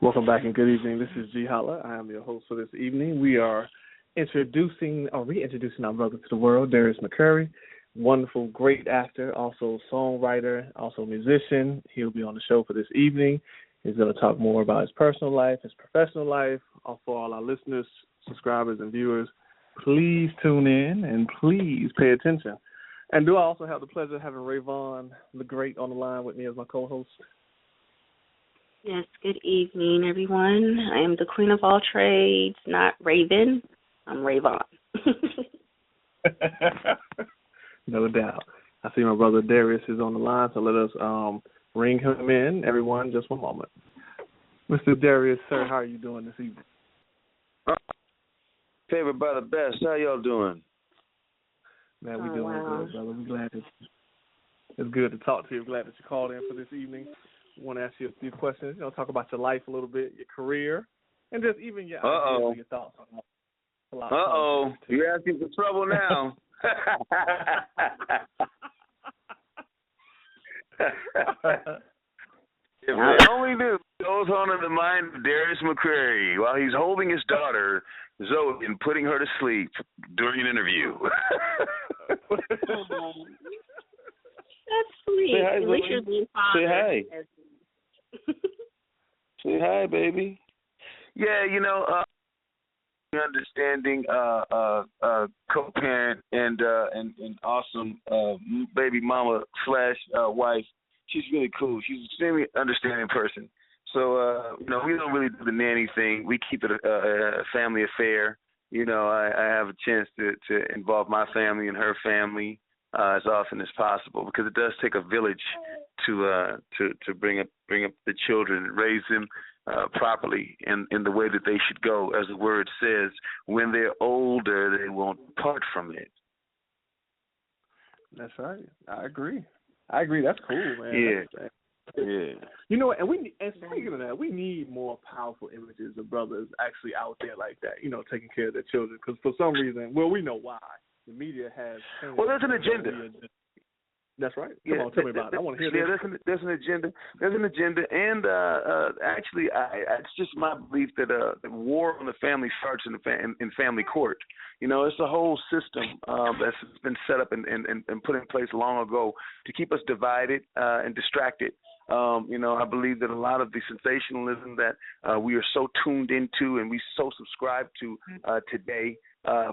Welcome back and good evening. This is Ge Holla. I am your host for this evening. We are reintroducing our brother to the world, Darius Mccary, wonderful, great actor, also songwriter, also musician. He'll be on the show for this evening. He's going to talk more about his personal life, his professional life. For all our listeners, subscribers, and viewers, please tune in and please pay attention. And do I also have the pleasure of having Rayvon the Great on the line with me as my co-host? Yes, good evening, everyone. I am the queen of all trades, not Raven. I'm Rayvon. No doubt. I see my brother Darius is on the line, so let us ring him in. Everyone, just one moment. Mr. Darius, sir, how are you doing this evening? Favorite brother, best. How y'all doing? Man, we doing good, brother. We're glad that it's good to talk to you. Glad that you called in for this evening. I want to ask you a few questions. Talk about your life a little bit, your career, and just even your ideas and your thoughts on a lot. You're asking for trouble now. If they only knew what goes on in the mind of Darius Mccary while he's holding his daughter, Zoe, and putting her to sleep during an interview. That's sweet. Say hi, at least you're being father. Say hi. Say hi, baby. Yeah, understanding co-parent and awesome baby mama / wife. She's really cool. She's an extremely understanding person. So we don't really do the nanny thing. We keep it a family affair. I have a chance to involve my family and her family as often as possible, because it does take a village to bring up the children and raise them properly in the way that they should go. As the word says, when they're older, they won't depart from it. That's right. I agree. That's cool, man. Yeah. Yeah. And speaking of that, we need more powerful images of brothers actually out there like that, taking care of their children. Because for some reason, we know why. The media has... Well, there's an agenda. That's right. Come on, tell me about it. I want to hear this. Yeah, there's an agenda. There's an agenda, and actually, it's just my belief that war on the family starts in family court. It's a whole system that's been set up and put in place long ago to keep us divided and distracted. I believe that a lot of the sensationalism that we are so tuned into and we so subscribe to today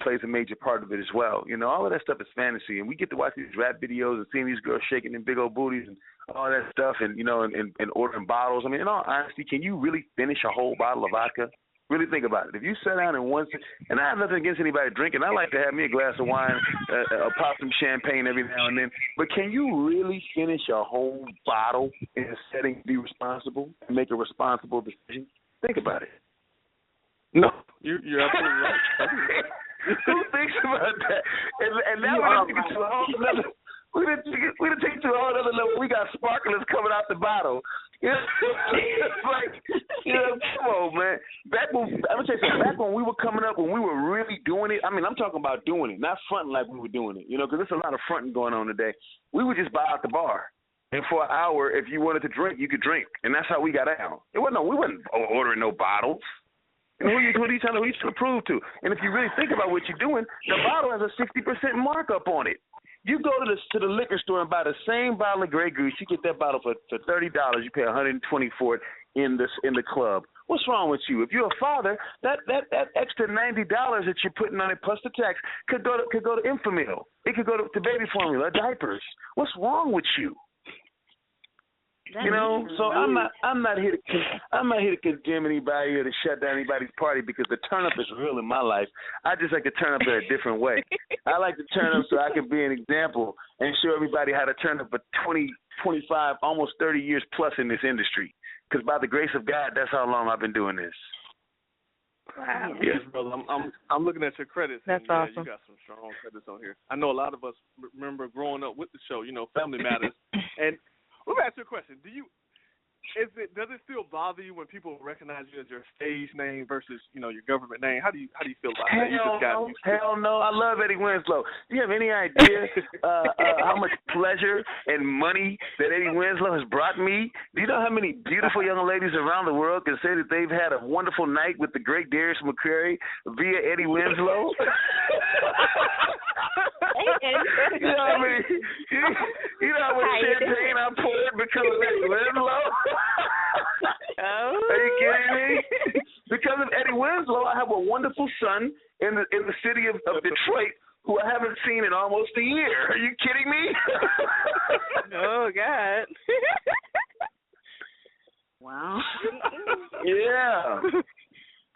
plays a major part of it as well. All of that stuff is fantasy, and we get to watch these rap videos and seeing these girls shaking their big old booties and all that stuff, and and ordering bottles. I mean, in all honesty, can you really finish a whole bottle of vodka? Really think about it. If you sat down and I have nothing against anybody drinking. I like to have me a glass of wine, pop some champagne every now and then. But can you really finish a whole bottle in a setting to be responsible and make a responsible decision? Think about it. No. You're absolutely right. Who thinks about that? And now we're going to take it to a whole other. We're going to take it to a whole other level. We got sparklers coming out the bottle. It's like, come on, man. I'm going to tell you something. Back when we were coming up, when we were really doing it, I mean, I'm talking about doing it, not fronting like we were doing it, because there's a lot of fronting going on today. We would just buy out the bar. And for an hour, if you wanted to drink, you could drink. And that's how we got out. We wasn't ordering no bottles. Who are you trying to prove to? And if you really think about what you're doing, the bottle has a 60% markup on it. You go to the liquor store and buy the same bottle of Grey Goose. You get that bottle for $30. You pay $120 for it in the club. What's wrong with you? If you're a father, that extra $90 that you're putting on it plus the tax could go to Infamil. It could go to baby formula, diapers. What's wrong with you? So I'm not here to condemn anybody or to shut down anybody's party, because the turn up is real in my life. I just like to turn up in a different way. I like to turn up so I can be an example and show everybody how to turn up for 20, 25, almost 30 years plus in this industry. Because by the grace of God, that's how long I've been doing this. Wow. Yes, brother. I'm looking at your credits. That's awesome. You got some strong credits on here. I know a lot of us remember growing up with the show, Family Matters. And let me ask you a question. Does it still bother bother you when people recognize you as your stage name versus, your government name? How do you feel about that? You just got used to it. Hell no. I love Eddie Winslow. Do you have any idea how much pleasure and money that Eddie Winslow has brought me? Do you know how many beautiful young ladies around the world can say that they've had a wonderful night with the great Darius Mccary via Eddie Winslow? You know how many? You know how much champagne I poured because of Eddie Winslow? Are you kidding me? Because of Eddie Winslow, I have a wonderful son in the city of Detroit who I haven't seen in almost a year. Are you kidding me? Oh God. Wow. Yeah.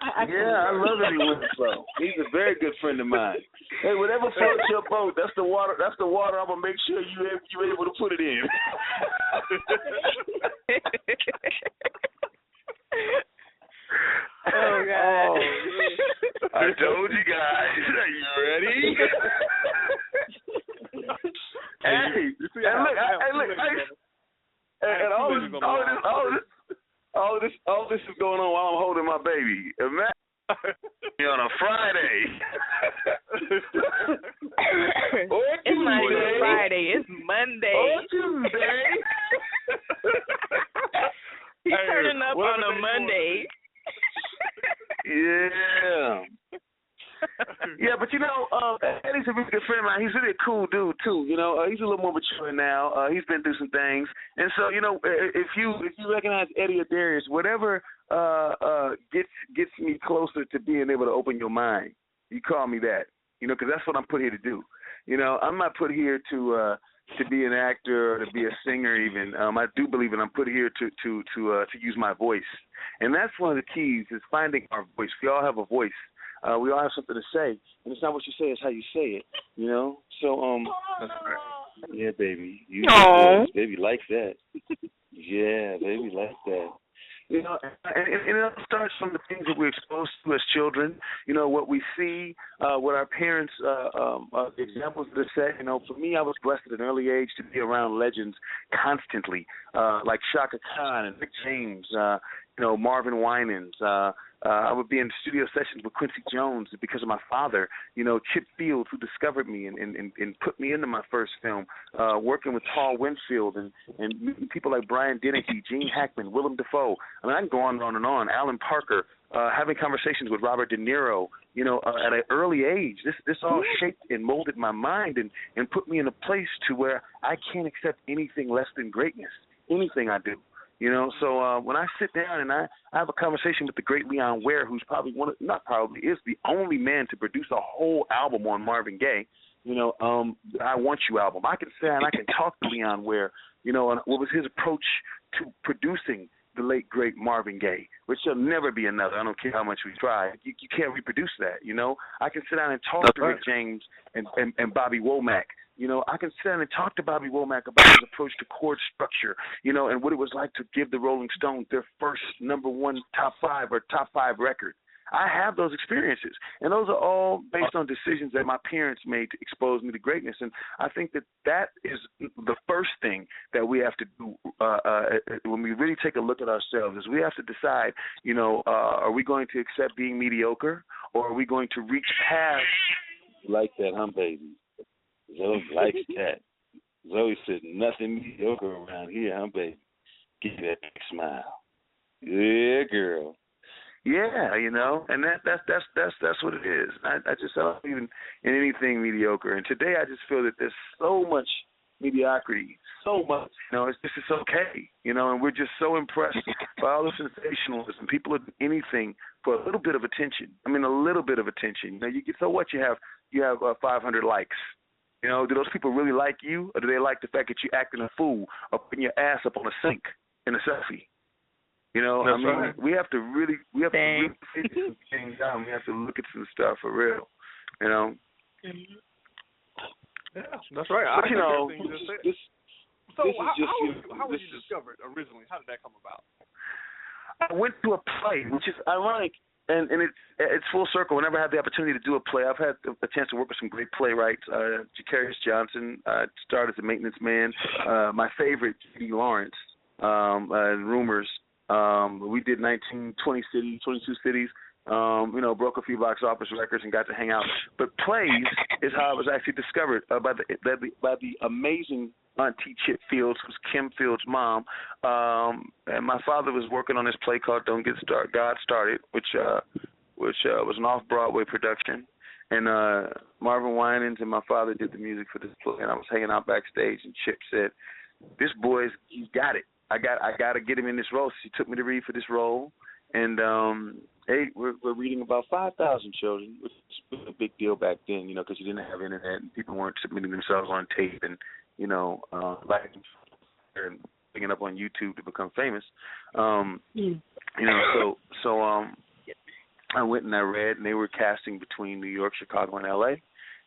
I love Eddie Winslow. He's a very good friend of mine. Hey, whatever floats your boat, that's the water. I'm gonna make sure you're able to put it in. Oh God! I told you guys. Are you ready? All this is going on while I'm holding my baby. Imagine on a Friday. It's not even Friday. It's Monday. Or Tuesday. He's turning up on a Monday. Yeah. Yeah, but Eddie's a really good friend of mine. He's really a cool dude too. He's a little more mature now. He's been through some things, and so if you recognize Eddie or Darius, whatever gets me closer to being able to open your mind, you call me that. Because that's what I'm put here to do. I'm not put here to be an actor or to be a singer even. I do believe that I'm put here to use my voice, and that's one of the keys is finding our voice. We all have a voice. We all have something to say, and it's not what you say; it's how you say it. So that's right. Yeah, baby, baby likes that. Yeah, baby likes that. And it starts from the things that we're exposed to as children. What we see, what our parents, the examples that are set. For me, I was blessed at an early age to be around legends constantly, like Shaka Khan and Rick James, Marvin Winans. I would be in studio sessions with Quincy Jones because of my father, Chip Fields, who discovered me and put me into my first film, working with Paul Winfield and meeting people like Brian Dennehy, Gene Hackman, Willem Dafoe. I mean, I can go on and on. Alan Parker, having conversations with Robert De Niro, at an early age. This all shaped and molded my mind and put me in a place to where I can't accept anything less than greatness, anything I do. So when I sit down and I have a conversation with the great Leon Ware, who's probably is the only man to produce a whole album on Marvin Gaye, I Want You album. I can sit and I can talk to Leon Ware, and what was his approach to producing the late, great Marvin Gaye, which will never be another. I don't care how much we try. You can't reproduce that, I can sit down and talk to Rick James and Bobby Womack. I can sit down and talk to Bobby Womack about his approach to chord structure, and what it was like to give the Rolling Stones their first #1 top 5 record. I have those experiences, and those are all based on decisions that my parents made to expose me to greatness. And I think that is the first thing that we have to do when we really take a look at ourselves is we have to decide, are we going to accept being mediocre, or are we going to reach past like that, huh, baby? Zoe likes that. Zoe said, nothing mediocre around here, huh, baby? Give that big smile. Yeah, girl. Yeah, and that's what it is. I don't even in anything mediocre. And today I just feel that there's so much mediocrity, so much. It's just okay. And we're just so impressed by all the sensationalism. People are doing anything for a little bit of attention. I mean, a little bit of attention. So what? You have 500 likes. Do those people really like you, or do they like the fact that you're acting a fool or putting your ass up on a sink in a selfie? Right. We have to really figure some things out. We have to look at some stuff for real. Yeah, that's right. But, how was you discovered originally? How did that come about? I went to a play, which is ironic, and it's full circle. Whenever I have the opportunity to do a play, I've had a chance to work with some great playwrights. Jacarius Johnson starred as a maintenance man. My favorite, J.D. Lawrence, and Rumors. We did 19, 20 cities, 22 cities. Broke a few box office records and got to hang out. But plays is how I was actually discovered by the amazing Auntie Chip Fields, who's Kim Fields' mom. And my father was working on this play called "Don't Get Started, God Started," which was an off-Broadway production. And Marvin Winans and my father did the music for this play. And I was hanging out backstage, and Chip said, "This boy's he's got it. I got to get him in this role." She took me to read for this role, and we're reading about 5,000 children, which was a big deal back then, because you didn't have internet and people weren't submitting themselves on tape and like and picking up on YouTube to become famous. I went and I read, and they were casting between New York, Chicago, and L.A.,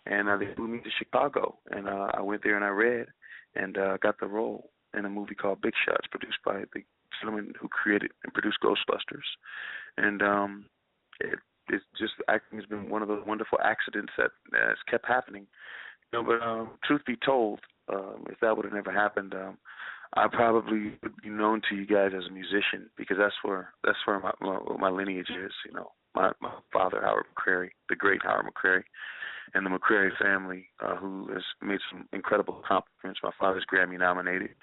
and they flew me to Chicago, and I went there and I read and got the role in a movie called Big Shots, produced by the gentleman who created and produced Ghostbusters. And it's just, acting has been one of those wonderful accidents that has kept happening. But truth be told, if that would have never happened, I probably would be known to you guys as a musician, because that's where my lineage is. My father, Howard McCary, the great Howard McCary, and the McCary family, who has made some incredible accomplishments. My father's Grammy nominated.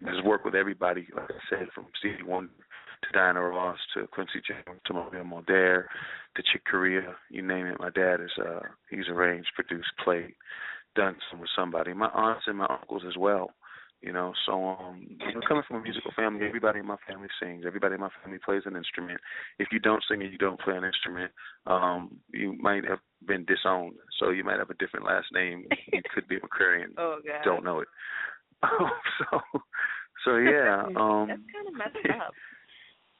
Has worked with everybody, like I said, from Stevie Wonder to Diana Ross to Quincy Jones to Maria Muldaur to Chick Corea, you name it. My dad is he's arranged, produced, played, done some with somebody. My aunts and my uncles as well. So coming from a musical family, everybody in my family sings. Everybody in my family plays an instrument. If you don't sing and you don't play an instrument, you might have been disowned. So you might have a different last name. You could be a McCary and don't know it. So yeah. That's kind of messed up.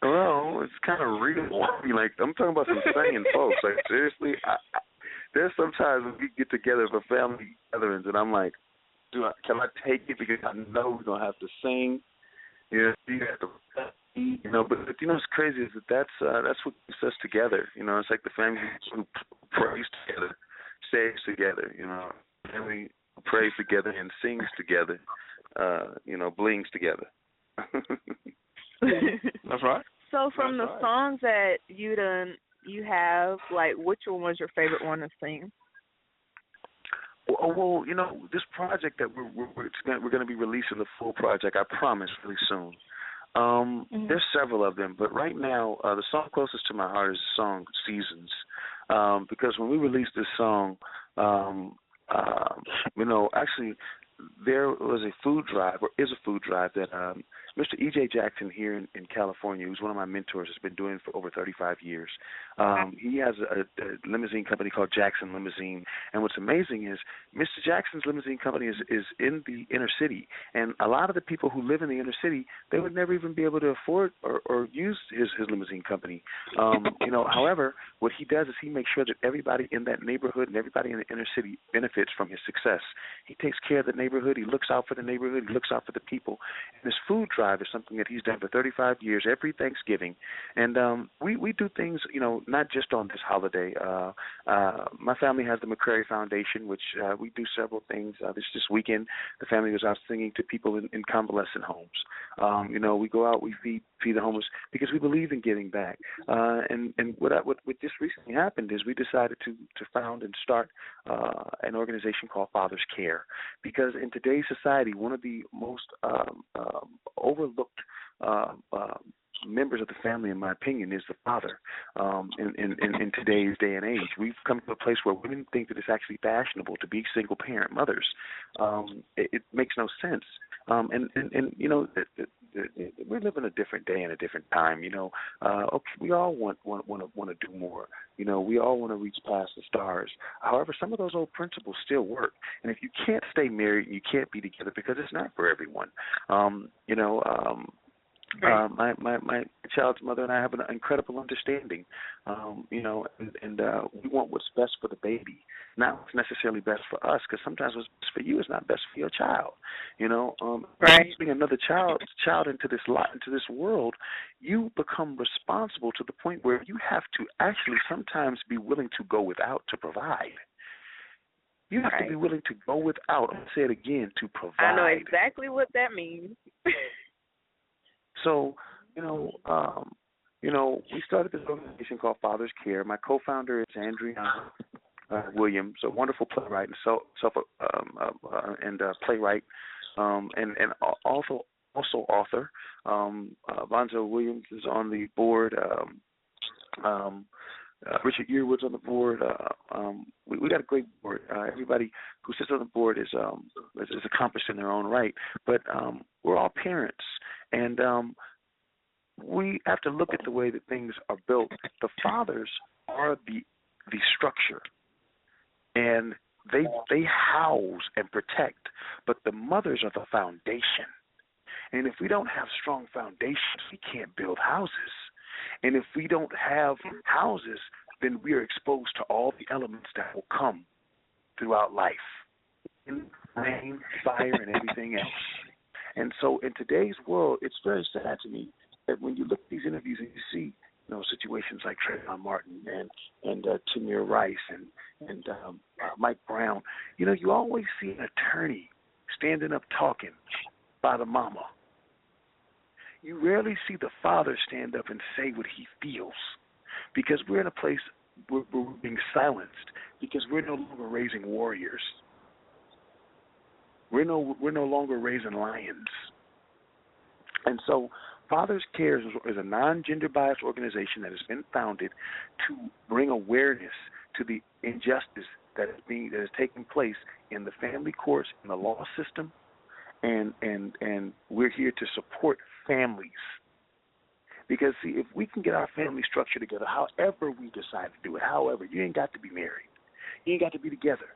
Well, it's kind of real. I'm talking about some singing folks. Like, seriously, there's sometimes when we get together for family gatherings, and I'm like, can I take it, because I know we're gonna have to sing. You have to, But what's crazy is that's what keeps us together. It's like the family who prays together, stays together. Family prays together and sings together. Blings together. That's right. So from the songs that you have, like, which one was your favorite one to sing? Well, this project that we're going to be releasing, the full project, I promise, really soon. There's several of them, but right now the song closest to my heart is the song "Seasons," because when we released this song, actually there was a food drive, or is a food drive, that Mr. E.J. Jackson here in California, who's one of my mentors, has been doing for over 35 years. He has a limousine company called Jackson Limousine, and what's amazing is Mr. Jackson's limousine company is in the inner city, and a lot of the people who live in the inner city, they would never even be able to afford or use his limousine company. However, what he does is he makes sure that everybody in that neighborhood and everybody in the inner city benefits from his success. He takes care of the neighborhood. He looks out for the neighborhood. He looks out for the people. And this food drive is something that he's done for 35 years, every Thanksgiving. And we do things, not just on this holiday. My family has the McCary Foundation, which we do several things. This weekend, the family was out singing to people in convalescent homes. We go out, we feed the homeless, because we believe in giving back. And what just recently happened is we decided to found and start an organization called Father's Care, because in today's society, one of the most overlooked members of the family, in my opinion, is the father. In today's day and age, we've come to a place where women think that it's actually fashionable to be single parent mothers. It makes no sense. We live in a different day and a different time. We all want to do more. We all want to reach past the stars. However, some of those old principles still work. And if you can't stay married, you can't be together, because it's not for everyone. My child's mother and I have an incredible understanding, and we want what's best for the baby, not what's necessarily best for us, because sometimes what's best for you is not best for your child. Bringing another child into this world, you become responsible to the point where you have to actually sometimes be willing to go without to provide. You have to be willing to go without. I'll say it again, to provide. I know exactly what that means. So, we started this organization called Father's Care. My co-founder is Andrea Williams, a wonderful playwright and playwright, and also author. Vonzo Williams is on the board. Richard Yearwood's on the board. We got a great board. Everybody who sits on the board is accomplished in their own right. But we're all parents, and we have to look at the way that things are built. The fathers are the structure, and they house and protect, but the mothers are the foundation. And if we don't have strong foundations, we can't build houses. And if we don't have houses, then we are exposed to all the elements that will come throughout life, rain, fire, and everything else. And so in today's world, it's very sad to me that when you look at these interviews and you see situations like Trayvon Martin and Tamir Rice and Mike Brown, you always see an attorney standing up talking by the mama. You rarely see the father stand up and say what he feels, because we're in a place where we're being silenced, because we're no longer raising warriors. We're no longer raising lions. And so Father's Care is a non-gender biased organization that has been founded to bring awareness to the injustice that is taking place in the family courts, in the law system, and we're here to support families. Because, see, if we can get our family structure together, however we decide to do it, you ain't got to be married. You ain't got to be together.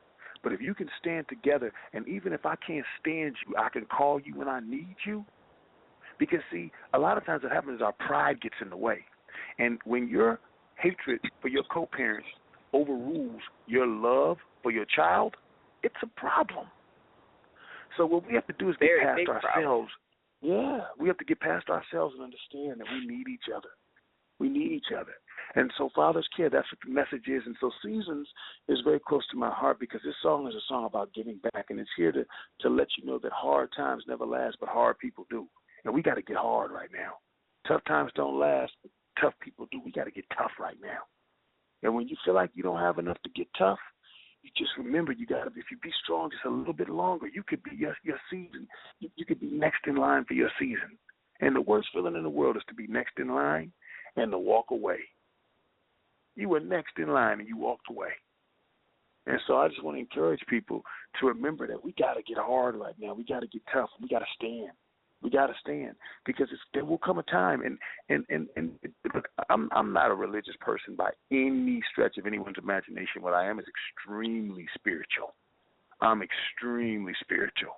But if you can stand together, and even if I can't stand you, I can call you when I need you. Because, see, a lot of times what happens is our pride gets in the way. And when your hatred for your co-parents overrules your love for your child, it's a problem. So what we have to do is get past ourselves. Yeah, we have to get past ourselves and understand that we need each other. We need each other. And so Father's Care, that's what the message is. And so Seasons is very close to my heart, because this song is a song about giving back, and it's here to let you know that hard times never last, but hard people do. And we got to get hard right now. Tough times don't last, tough people do. We got to get tough right now. And when you feel like you don't have enough to get tough, you just remember if you be strong just a little bit longer, you could be your season. You could be next in line for your season. And the worst feeling in the world is to be next in line and to walk away. You were next in line and you walked away. And so I just want to encourage people to remember that we got to get hard right now. We got to get tough. We got to stand. We got to stand, because there will come a time, and look, I'm not a religious person by any stretch of anyone's imagination. What I am is extremely spiritual. I'm extremely spiritual,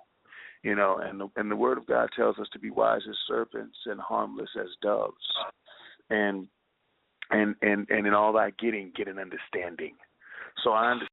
and the Word of God tells us to be wise as serpents and harmless as doves, and in all thy getting, get an understanding. So I understand